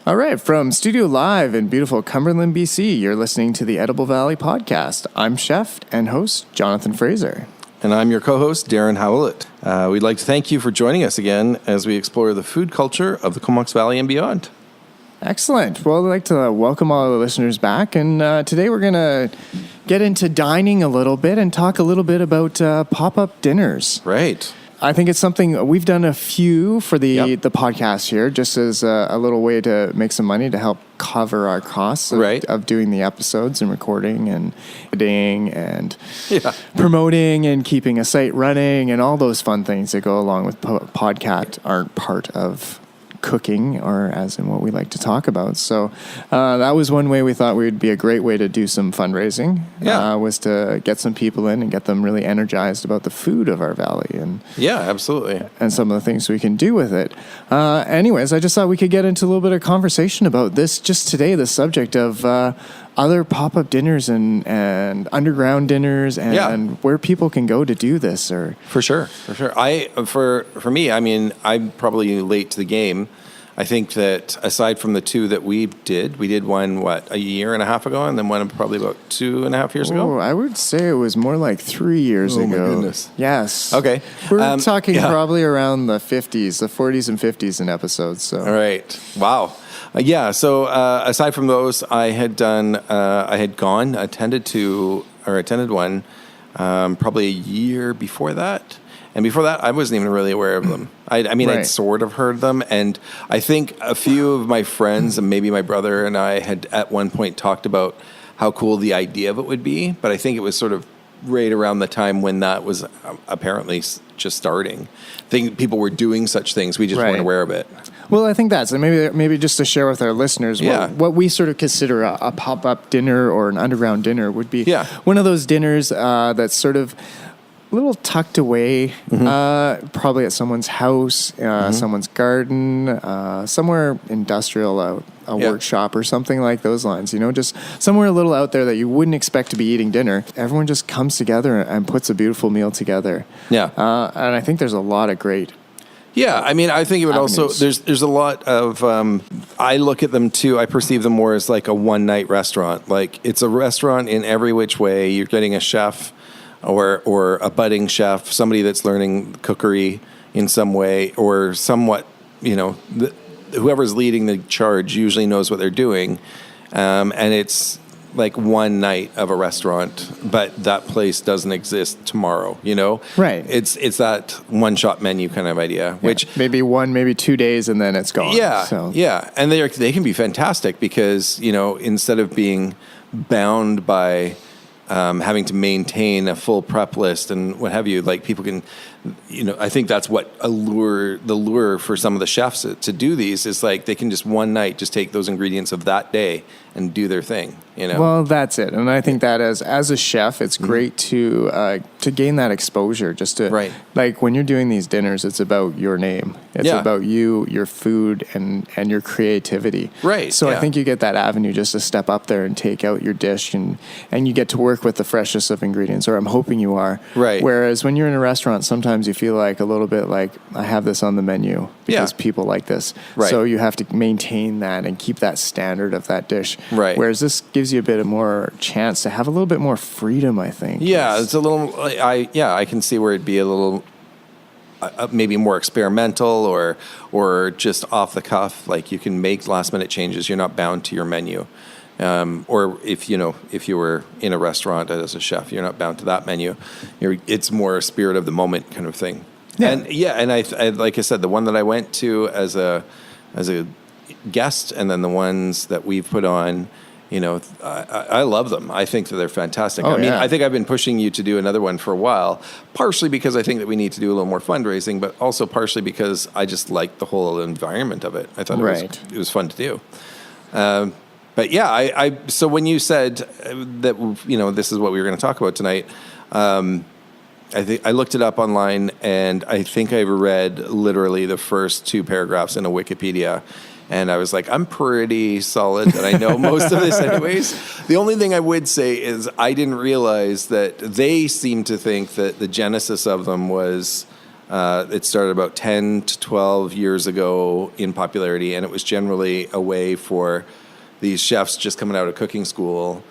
All right, from Studio Live in beautiful Cumberland, BC, you're listening to the Edible Valley Podcast. I'm chef and host Jonathan Frazier. And I'm your co-host, Darren Howlett. We'd like to thank you for joining us again as we explore the food culture of the Comox Valley and beyond. Excellent. Well, I'd like to welcome all the listeners back. And today we're going to get into dining a little bit and talk a little bit about pop-up dinners. Right. I think it's something we've done a few for the podcast here, just as a little way to make some money to help cover our costs of doing the episodes and recording and editing and promoting and keeping a site running and all those fun things that go along with podcast aren't part of cooking, or as in what we like to talk about. So that was one way we thought would be a great way to do some fundraising, was to get some people in and get them really energized about the food of our valley and absolutely, and some of the things we can do with it. Anyways, I just thought we could get into a little bit of conversation about this just today, the subject of other pop-up dinners and underground dinners and where people can go to do this. Or For sure. For me, I mean, I'm probably late to the game. I think that aside from the two that we did one, a year and a half ago, and then one probably about 2.5 years ago? I would say it was more like 3 years ago. Oh, my goodness. Yes. Okay. We're talking probably around the 50s, the 40s and 50s in episodes. So. All right. Wow. So aside from those, I had attended one probably a year before that. And before that, I wasn't even really aware of them. I'd sort of heard them. And I think a few of my friends, and maybe my brother and I, had at one point talked about how cool the idea of it would be. But I think it was sort of right around the time when that was apparently just starting. I think people were doing such things. We just weren't aware of it. Well, I think that's, and maybe just to share with our listeners, what we sort of consider a pop-up dinner or an underground dinner would be one of those dinners that's sort of a little tucked away, probably at someone's house, someone's garden, somewhere industrial, a workshop or something like those lines, just somewhere a little out there that you wouldn't expect to be eating dinner. Everyone just comes together and puts a beautiful meal together. Yeah. And I think there's a lot of great I think it would also, there's a lot of, I look at them too, I perceive them more as like a one-night restaurant. Like, it's a restaurant in every which way. You're getting a chef or a budding chef, somebody that's learning cookery in some way, or somewhat, whoever's leading the charge usually knows what they're doing. And it's like one night of a restaurant, but that place doesn't exist tomorrow, Right. It's that one-shot menu kind of idea, which maybe 2 days and then it's gone. And they can be fantastic because, instead of being bound by having to maintain a full prep list and what have you, like, people can, I think that's what the lure for some of the chefs to do these is, like, they can just one night just take those ingredients of that day and do their thing, Well, that's it. And I think that as a chef, it's great to gain that exposure, just to, like, when you're doing these dinners, it's about your name. It's about you, your food, and your creativity. Right. So I think you get that avenue just to step up there and take out your dish, and you get to work with the freshest of ingredients, or I'm hoping you are. Right. Whereas when you're in a restaurant, sometimes you feel like a little bit like, I have this on the menu because people like this. Right. So you have to maintain that and keep that standard of that dish. Right. Whereas this gives you a bit of more chance to have a little bit more freedom, I think. Yeah, it's a little, I can see where it'd be a little, maybe more experimental or just off the cuff. Like, you can make last minute changes. You're not bound to your menu. Or if you were in a restaurant as a chef, you're not bound to that menu. It's more a spirit of the moment kind of thing. Yeah. And I like I said, the one that I went to as a guest, and then the ones that we've put on, I love them. I think that they're fantastic. I think I've been pushing you to do another one for a while, partially because I think that we need to do a little more fundraising, but also partially because I just like the whole environment of it. I thought it was fun to do. But so when you said that, this is what we were going to talk about tonight, I think I looked it up online, and I think I read literally the first 2 paragraphs in a Wikipedia. And I was like, I'm pretty solid that I know most of this anyways. The only thing I would say is I didn't realize that they seem to think that the genesis of them was It started about 10 to 12 years ago in popularity, and it was generally a way for these chefs just coming out of cooking school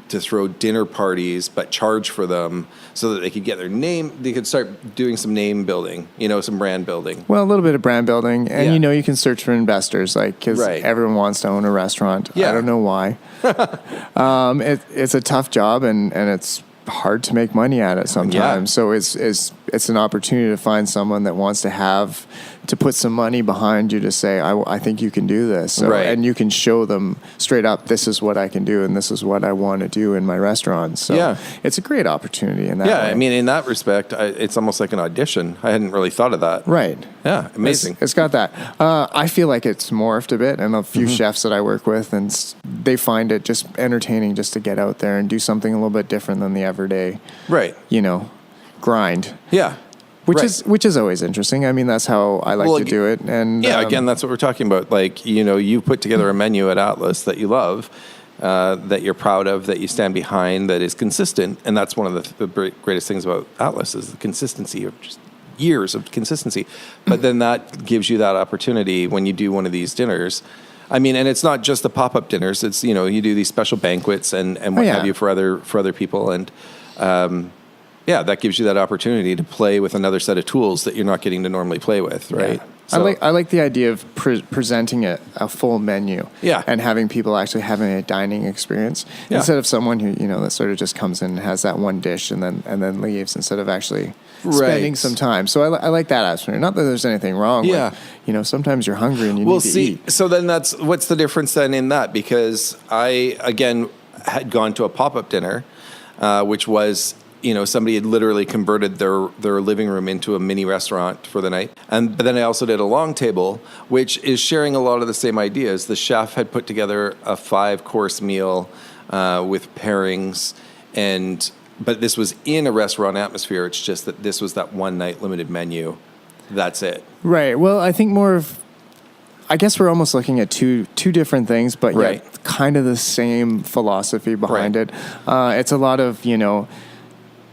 to throw dinner parties, but charge for them so that they could get their name. They could start doing some name building, some brand building. Well, a little bit of brand building. And, you can search for investors, because everyone wants to own a restaurant. Yeah. I don't know why. It's a tough job, and it's hard to make money at it sometimes. So it's an opportunity to find someone that wants to put some money behind you to say, I think you can do this. So, and you can show them straight up, this is what I can do and this is what I want to do in my restaurant. So it's a great opportunity in that way. I mean, in that respect, it's almost like an audition. I hadn't really thought of that. Right. Yeah, amazing. It's got that. I feel like it's morphed a bit, and a few chefs that I work with, and they find it just entertaining just to get out there and do something a little bit different than the everyday, grind. Yeah. Which is always interesting. I mean, that's how I like to do it. And again, that's what we're talking about. Like, you put together a menu at Atlas that you love, that you're proud of, that you stand behind, that is consistent. And that's one of the greatest things about Atlas is the consistency of just years of consistency. But then that gives you that opportunity when you do one of these dinners. I mean, and it's not just the pop-up dinners. It's, you do these special banquets and what have you for other people. And, that gives you that opportunity to play with another set of tools that you're not getting to normally play with, right? Yeah. So, I like the idea of presenting a full menu, and having people actually having a dining experience instead of someone who that sort of just comes in and has that one dish and then leaves instead of actually spending some time. So I like that aspect. Not that there's anything wrong. With, sometimes you're hungry and you need to eat. So then what's the difference then in that? Because I again had gone to a pop-up dinner, which was. Somebody had literally converted their living room into a mini restaurant for the night. But then I also did a long table, which is sharing a lot of the same ideas. The chef had put together a 5-course meal with pairings, but this was in a restaurant atmosphere. It's just that this was that one night limited menu. That's it. Right. Well, I think I guess we're almost looking at two different things, but yet kind of the same philosophy behind it. It's a lot of,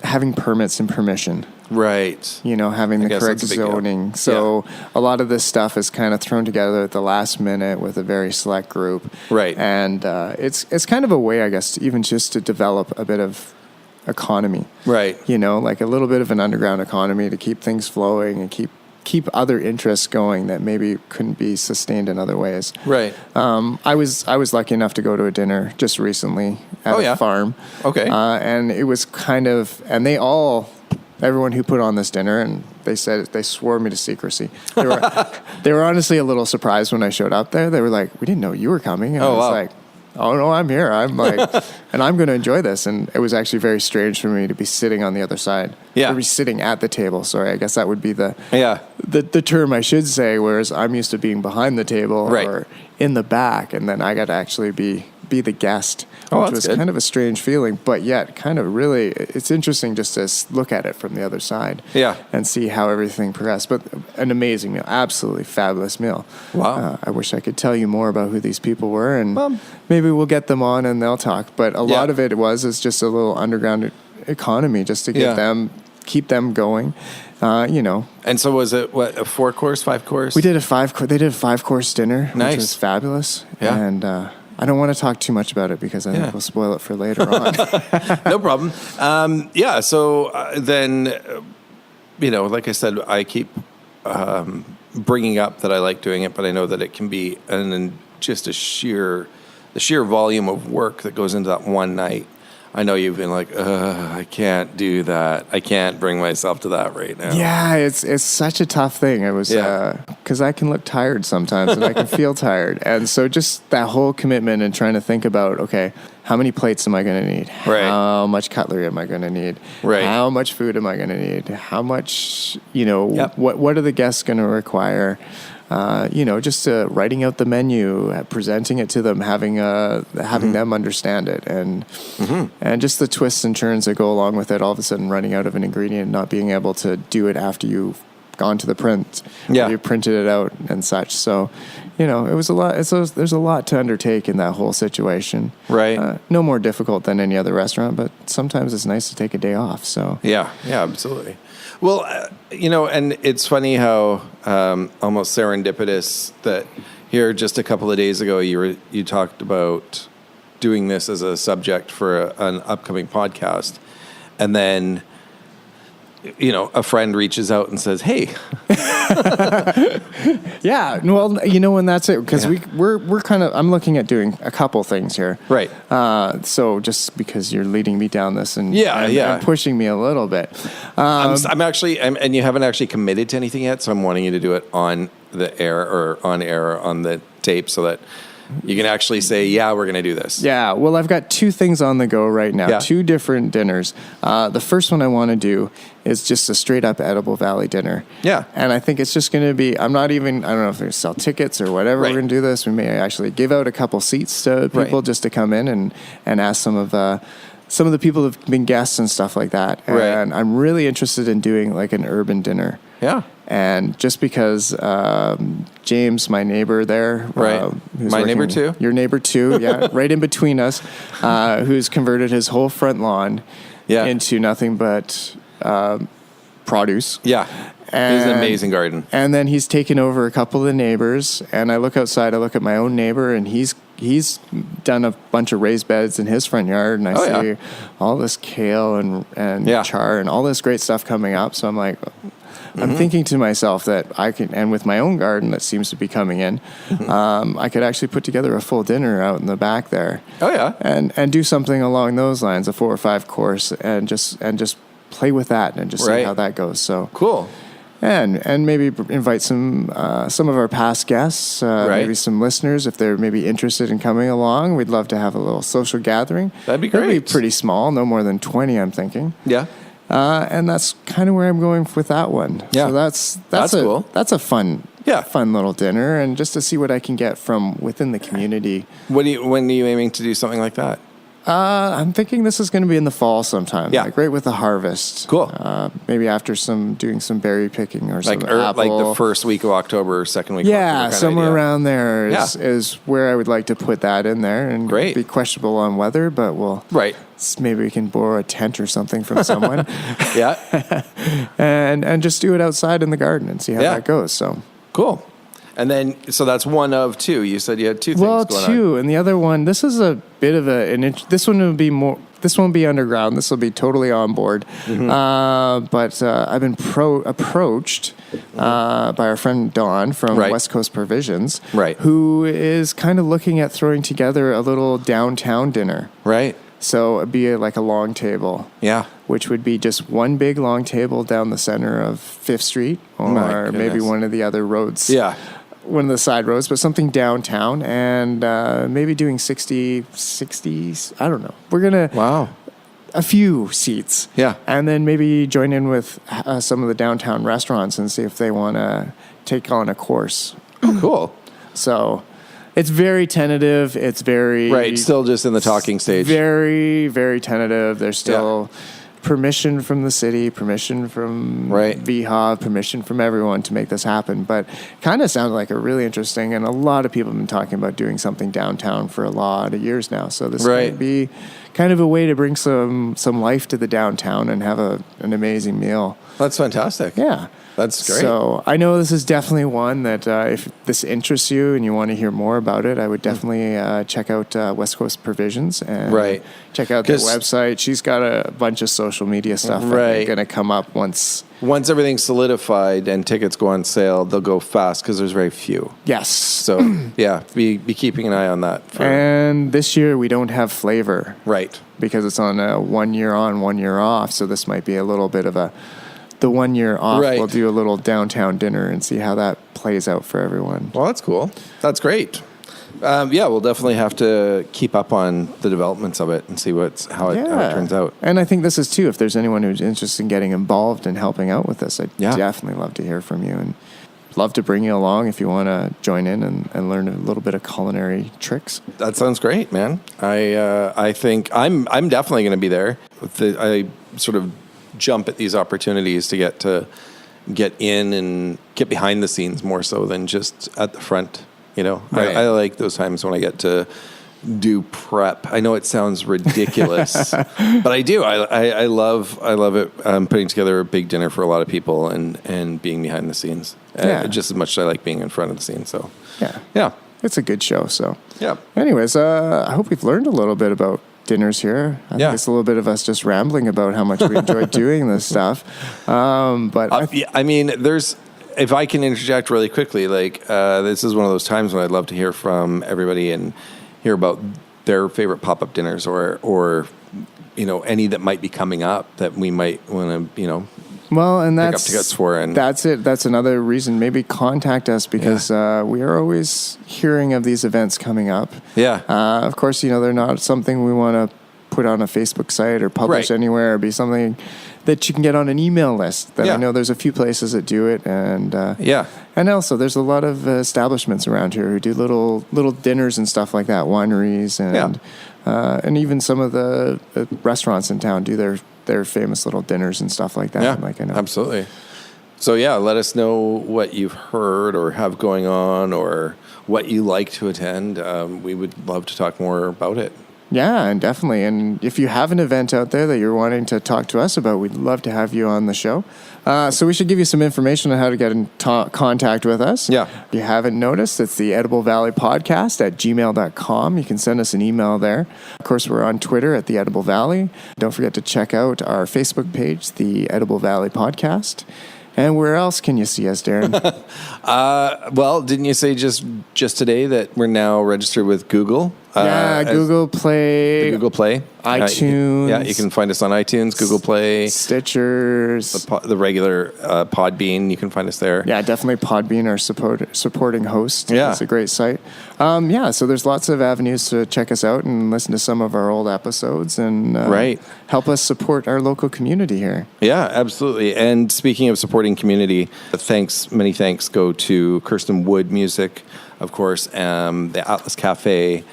having permits and permission. Right. Having the correct zoning. So a lot of this stuff is kind of thrown together at the last minute with a very select group. Right. And it's kind of a way, I guess, even just to develop a bit of economy. Right. Like a little bit of an underground economy to keep things flowing and keep other interests going that maybe couldn't be sustained in other ways. Right. I was lucky enough to go to a dinner just recently at a farm. Okay. And it was kind of, and everyone who put on this dinner, and they swore me to secrecy. They were honestly a little surprised when I showed up there. They were like, "We didn't know you were coming." And I was like, "Oh no, I'm here. I'm like, and I'm going to enjoy this." And it was actually very strange for me to be sitting on the other side. To be sitting at the table. Sorry, I guess that would be the term I should say. Whereas I'm used to being behind the table or in the back, and then I got to actually be the guest, which was kind of a strange feeling, but yet kind of really, it's interesting just to look at it from the other side and see how everything progressed. But an amazing meal, absolutely fabulous meal. Wow. I wish I could tell you more about who these people were, and maybe we'll get them on and they'll talk. But a lot of it is just a little underground economy just to get keep them going. And so was it a 4-course, 5-course? We did they did a 5-course dinner, which was fabulous. Yeah. And I don't want to talk too much about it because I think we'll spoil it for later on. No problem. So then, like I said, I keep bringing up that I like doing it, but I know that it can be just the sheer volume of work that goes into that one night. I know you've been like, I can't do that. I can't bring myself to that right now. Yeah, it's such a tough thing. It was because I can look tired sometimes and I can feel tired. And so just that whole commitment and trying to think about, okay, how many plates am I going to need? Right. How much cutlery am I going to need? Right. How much food am I going to need? How much, what are the guests going to require? Just writing out the menu, presenting it to them, having them understand it, and just the twists and turns that go along with it. All of a sudden, running out of an ingredient, not being able to do it after you've gone to the print, you printed it out and such. So, it was a lot. There's a lot to undertake in that whole situation. Right. No more difficult than any other restaurant, but sometimes it's nice to take a day off. So yeah, absolutely. Well, and it's funny how almost serendipitous that here just a couple of days ago you talked about doing this as a subject for an upcoming podcast, and then a friend reaches out and says, "Hey." Yeah, well, when that's it, because we're kind of, I'm looking at doing a couple things here. Right. So just because you're leading me down this and pushing me a little bit. I'm actually, and you haven't actually committed to anything yet, so I'm wanting you to do it on the air or on the tape so that you can actually say, yeah, we're going to do this. Yeah, well, I've got two things on the go right now, two different dinners. The first one I want to do is just a straight-up Edible Valley dinner. Yeah. And I think it's just going to be, I don't know if they sell tickets or whatever. We're going to do this. We may actually give out a couple seats to people just to come in and ask some of the people who've been guests and stuff like that. And I'm really interested in doing like an urban dinner. Yeah. And just because James, my neighbor there, my neighbor too, your neighbor too, right in between us, who's converted his whole front lawn into nothing but produce. Yeah. And, it's an amazing garden. And then he's taken over a couple of the neighbors, and I look outside, I look at my own neighbor, and he's done a bunch of raised beds in his front yard, and I see all this kale and char and all this great stuff coming up. So I'm like, I'm thinking to myself that I can, and with my own garden that seems to be coming in, I could actually put together a full dinner out in the back there. Oh yeah, and do something along those lines, a 4 or 5 course, and just play with that and just see how that goes. So cool. And maybe invite some of our past guests, maybe some listeners if they're maybe interested in coming along. We'd love to have a little social gathering. That'd be great. It'd be pretty small, no more than 20, I'm thinking. Yeah. And that's kind of where I'm going with that one. Yeah. So that's cool. That's a fun little dinner, and just to see what I can get from within the community. When are you aiming to do something like that? I'm thinking this is going to be in the fall sometime. Yeah. Like right with the harvest. Cool. Maybe after doing some berry picking or some apple. Like the first week of October or second week of October. Yeah, somewhere around there is where I would like to put that in there. And be questionable on weather, but maybe we can borrow a tent or something from someone. and just do it outside in the garden and see how that goes. So cool. And then, so that's one of two. You said you had two things going on. Well, two. And the other one, this is a bit of this one will be more, this won't be underground. This will be totally on board. Mm-hmm. But I've been approached by our friend Dawn from West Coast Provisions, who is kind of looking at throwing together a little downtown dinner. Right. So it'd be like a long table. Yeah. Which would be just one big long table down the center of 5th Street or maybe one of the other roads. Yeah. One of the side roads, but something downtown, and maybe doing 60, I don't know. We're going to... a few seats. Yeah. And then maybe join in with some of the downtown restaurants and see if they want to take on a course. Oh, cool. So... It's very tentative. It's very... still just in the talking stage. Very, very tentative. There's still permission from the city, permission from VHA, permission from everyone to make this happen. But kind of sounds like a really interesting, and a lot of people have been talking about doing something downtown for a lot of years now. So this might be kind of a way to bring some life to the downtown and have an amazing meal. That's fantastic. Yeah. That's great. So I know this is definitely one that if this interests you and you want to hear more about it, I would definitely check out West Coast Provisions and check out their website. She's got a bunch of social media stuff that's going to come up once everything's solidified and tickets go on sale. They'll go fast because there's very few. Yes. So be keeping an eye on that. And this year we don't have flavor, because it's on a 1 year on, 1 year off. So this might be a little bit of the 1 year off. We'll do a little downtown dinner and see how that plays out for everyone. Well, that's cool. That's great. We'll definitely have to keep up on the developments of it and see how it turns out. And I think this is too, if there's anyone who's interested in getting involved and helping out with this, I'd definitely love to hear from you, and love to bring you along if you want to join in and learn a little bit of culinary tricks. That sounds great, man. I think I'm definitely going to be there. I sort of jump at these opportunities to get in and get behind the scenes more so than just at the front. You know, Right. I like those times when I get to do prep. I know it sounds ridiculous, but I do. I love it. Putting together a big dinner for a lot of people and being behind the scenes. Just as much as I like being in front of the scene. So yeah. It's a good show. So Yeah. anyways, I hope we've learned a little bit about dinners here. I think it's a little bit of us just rambling about how much we enjoy doing this stuff. But I mean, if I can interject really quickly, like this is one of those times when I'd love to hear from everybody and hear about their favorite pop-up dinners or you know, any that might be coming up that we might want to, you know, well, and pick up tickets for. And that's it. That's another reason. Maybe contact us because we are always hearing of these events coming up. Yeah. Of course, you know, they're not something we want to put on a Facebook site or publish anywhere. It'd be something that you can get on an email list. That I know there's a few places that do it, and and also there's a lot of establishments around here who do little dinners and stuff like that, wineries and even some of the restaurants in town do their famous little dinners and stuff like that. Yeah, like I know. Absolutely. So let us know what you've heard or have going on or what you like to attend. We would love to talk more about it. Yeah, and definitely. And if you have an event out there that you're wanting to talk to us about, we'd love to have you on the show. So we should give you some information on how to get in contact with us. Yeah. If you haven't noticed, it's the Edible Valley Podcast at gmail.com. You can send us an email there. Of course, we're on Twitter at the Edible Valley. Don't forget to check out our Facebook page, the Edible Valley Podcast. And where else can you see us, Darren? Well, didn't you say just today that we're now registered with Google? Google Play. Google Play. iTunes. You can find us on iTunes, Google Play. Stitchers. The regular Podbean. You can find us there. Yeah, definitely Podbean, our supporting host. Yeah. It's a great site. So there's lots of avenues to check us out and listen to some of our old episodes and help us support our local community here. Yeah, absolutely. And speaking of supporting community, many thanks go to Kirsten Wood Music, of course, the Atlas Cafe,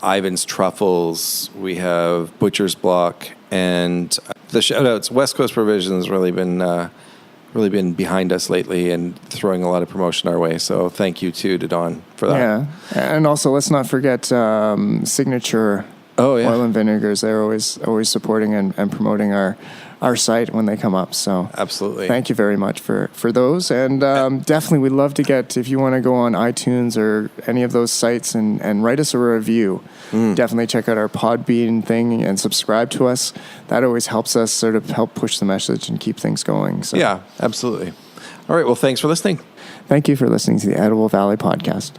Ivan's Truffles, we have Butcher's Block, and the shout-outs. West Coast Provisions really been behind us lately and throwing a lot of promotion our way. So thank you to Don for that. Yeah, and also let's not forget Signature Oil and Vinegars. They're always supporting and promoting our site when they come up. So absolutely, thank you very much for those. And definitely, we'd love to get, if you want to go on iTunes or any of those sites and write us a review. Definitely check out our Podbean thing and subscribe to us. That always helps us sort of help push the message and keep things going. So yeah, absolutely. All right. Well, thanks for listening. Thank you for listening to the Edible Valley Podcast.